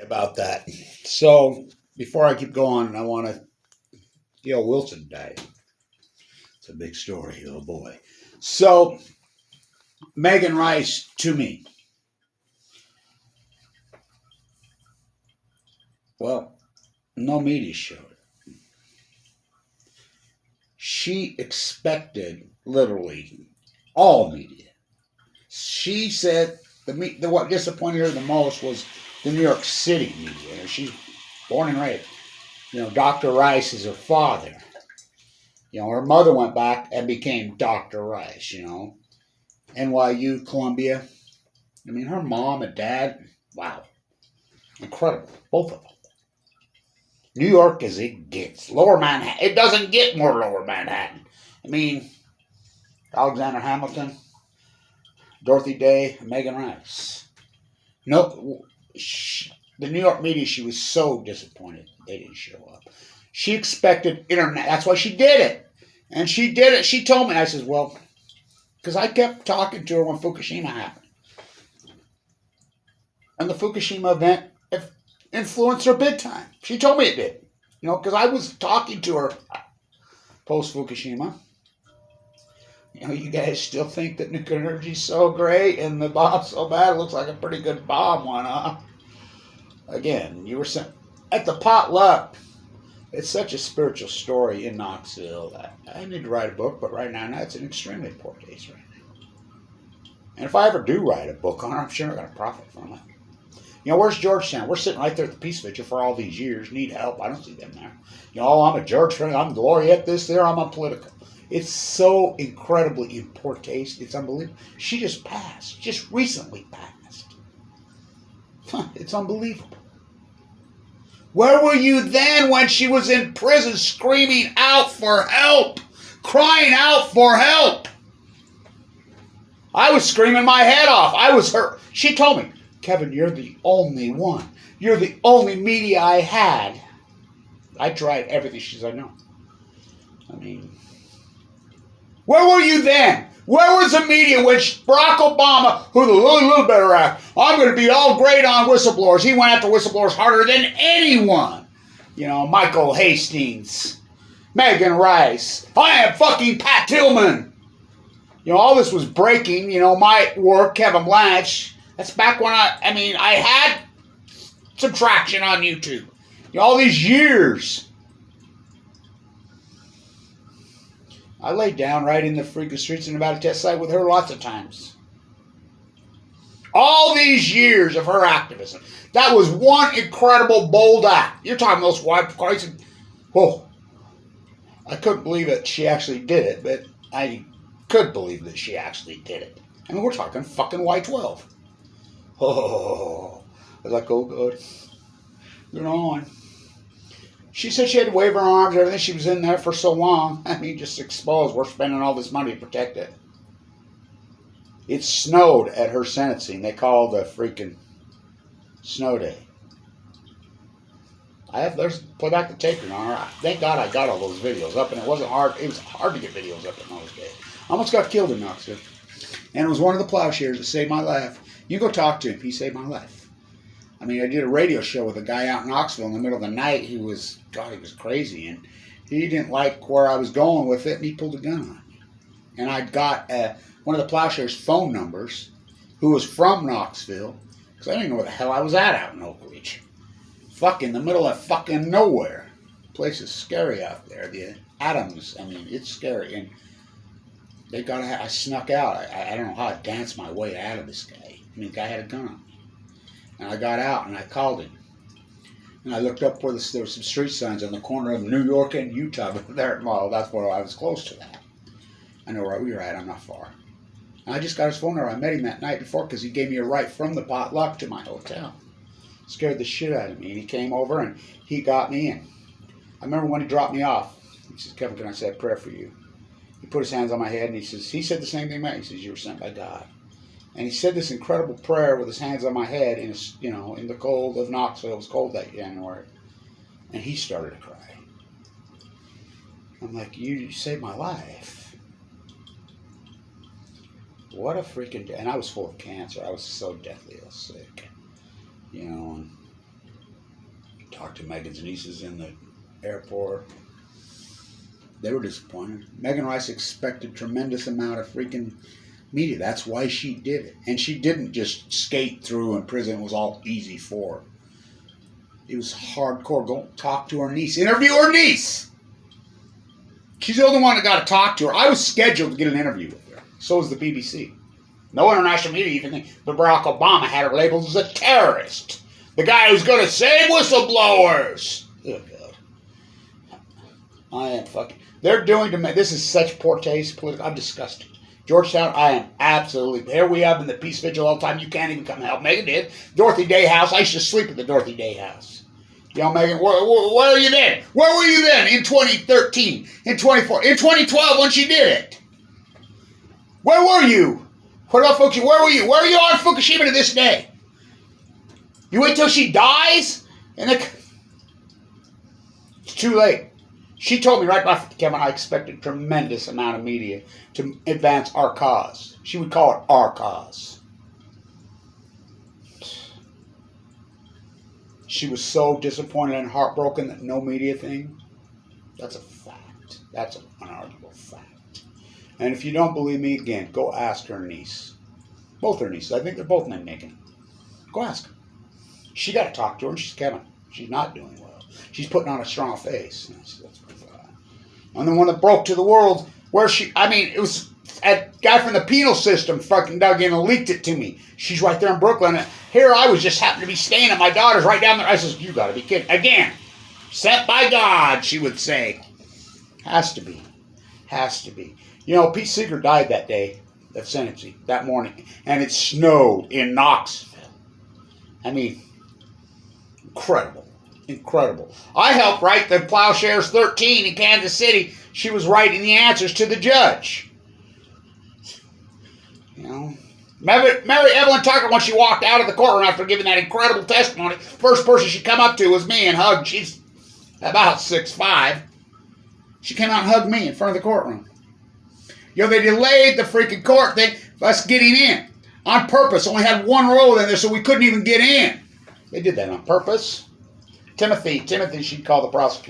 about that. So before I keep going, I want to. Gail Wilson died. It's a big story, oh boy. So Megan Rice to me. Well, no media showed it. She expected literally all media. She said what disappointed her the most was the New York City media. She's born and raised. Dr. Rice is her father. Her mother went back and became Dr. Rice, NYU, Columbia. I mean, her mom and dad, wow. Incredible. Both of them. New York as it gets. Lower Manhattan. It doesn't get more Lower Manhattan. I mean, Alexander Hamilton, Dorothy Day, Megan Rice. No, the New York media, she was so disappointed they didn't show up. She expected internet. That's why she did it. And she did it. She told me, I said, well, because I kept talking to her when Fukushima happened. And the Fukushima event influenced her big time. She told me it did. Because I was talking to her post-Fukushima. You guys still think that nuclear energy is so great and the bomb's so bad, it looks like a pretty good bomb one, huh? Again, you were sent at the potluck. It's such a spiritual story in Knoxville that I need to write a book, but right now it's an extremely poor taste right now. And if I ever do write a book on it, I'm sure I'm going to profit from it. Where's Georgetown? We're sitting right there at the Peace Vigil for all these years. Need help. I don't see them there. I'm a George friend. I'm Gloriette this there. I'm unpolitical. It's so incredibly in poor taste. It's unbelievable. She just passed. Just recently passed. It's unbelievable. Where were you then when she was in prison screaming out for help? Crying out for help. I was screaming my head off. I was hurt. She told me, Kevin, you're the only one. You're the only media I had. I tried everything. She said, no. I mean, where were you then? Where was the media when Barack Obama, who's a little better at, I'm going to be all great on whistleblowers. He went after whistleblowers harder than anyone. Michael Hastings, Megan Rice. I am fucking Pat Tillman. All this was breaking. My work, Kevin BLANCH. That's back when I had some traction on YouTube. All these years. I laid down right in the freaking streets and about a test site with her lots of times. All these years of her activism. That was one incredible, bold act. You're talking those white crazy. Whoa. I couldn't believe that she actually did it, but I could believe that she actually did it. I mean, we're talking fucking Y12. Oh. I was like, oh, good. You're on. She said she had to wave her arms, everything. She was in there for so long. I mean, just exposed. We're spending all this money to protect it. It snowed at her sentencing. They called the freaking snow day. There's play back the tape on her. Thank God I got all those videos up, and it wasn't hard. It was hard to get videos up in those days. I almost got killed in Knoxville, and it was one of the plowshares that saved my life. You go talk to him. He saved my life. I mean, I did a radio show with a guy out in Knoxville in the middle of the night. He was crazy, and he didn't like where I was going with it, and he pulled a gun on me. And I got one of the plowshares' phone numbers, who was from Knoxville, because I didn't know where the hell I was out in Oak Ridge. In the middle of fucking nowhere. The place is scary out there. The Adams, it's scary. And I snuck out. I don't know how I danced my way out of this guy. The guy had a gun on me. And I got out and I called him. And I looked up where there were some street signs on the corner of New York and Utah. But that's where I was close to that. I know where you're at. I'm not far. And I just got his phone number. I met him that night before because he gave me a ride from the potluck to my hotel. Scared the shit out of me. And he came over and he got me in. I remember when he dropped me off. He says, Kevin, can I say a prayer for you? He put his hands on my head and he said the same thing, man. He says, you were sent by God. And he said this incredible prayer with his hands on my head in the cold of Knoxville. It was cold that January. And he started to cry. I'm like, you saved my life. What a freaking day. And I was full of cancer. I was so deathly ill sick. And Talked to Megan's nieces in the airport. They were disappointed. Megan Rice expected tremendous amount of freaking media. That's why she did it. And she didn't just skate through and prison was all easy for her. It was hardcore. Go talk to her niece. Interview her niece. She's the only one that got to talk to her. I was scheduled to get an interview with her. So was the BBC. No international media even think. But Barack Obama had her labeled as a terrorist. The guy who's going to save whistleblowers. Oh, God. I am fucking... They're doing to me... This is such poor taste. I'm disgusted. Georgetown, I am absolutely... Here we have in the peace vigil all the time. You can't even come help. Megan did. Dorothy Day House. I used to sleep at the Dorothy Day House. You know, Megan, where are you then? Where were you then in 2013, in 24, in 2012 when she did it? Where were you? What about Fukushima? Where were you? Where are you on Fukushima to this day? You wait till she dies? And it's too late. She told me right after Kevin, I expected a tremendous amount of media to advance our cause. She would call it our cause. She was so disappointed and heartbroken that no media thing. That's a fact. That's an unarguable fact. And if you don't believe me, again, go ask her niece. Both her nieces. I think they're both named Megan. Go ask her. She got to talk to her, and she's Kevin. She's not doing well. She's putting on a strong face. And the one that broke to the world, where she, I mean, it was a guy from the penal system fucking dug in and leaked it to me. She's right there in Brooklyn. And here I was just happened to be staying at my daughter's right down there. I says, you got to be kidding. Again, sent by God, she would say. Has to be. Has to be. You know, Pete Seeger died that day of sentencing, that morning. And it snowed in Knoxville. I mean, incredible. Incredible. I helped write the Plowshares 13 in Kansas City. She was writing the answers to the judge. You know, Mary Evelyn Tucker, when she walked out of the courtroom after giving that incredible testimony, first person she come up to was me and hugged. She's about 6'5". She came out and hugged me in front of the courtroom. You know, they delayed the freaking court thing, us getting in on purpose. Only had one row in there, so we couldn't even get in. They did that on purpose. Timothy, she'd call the prosecutor.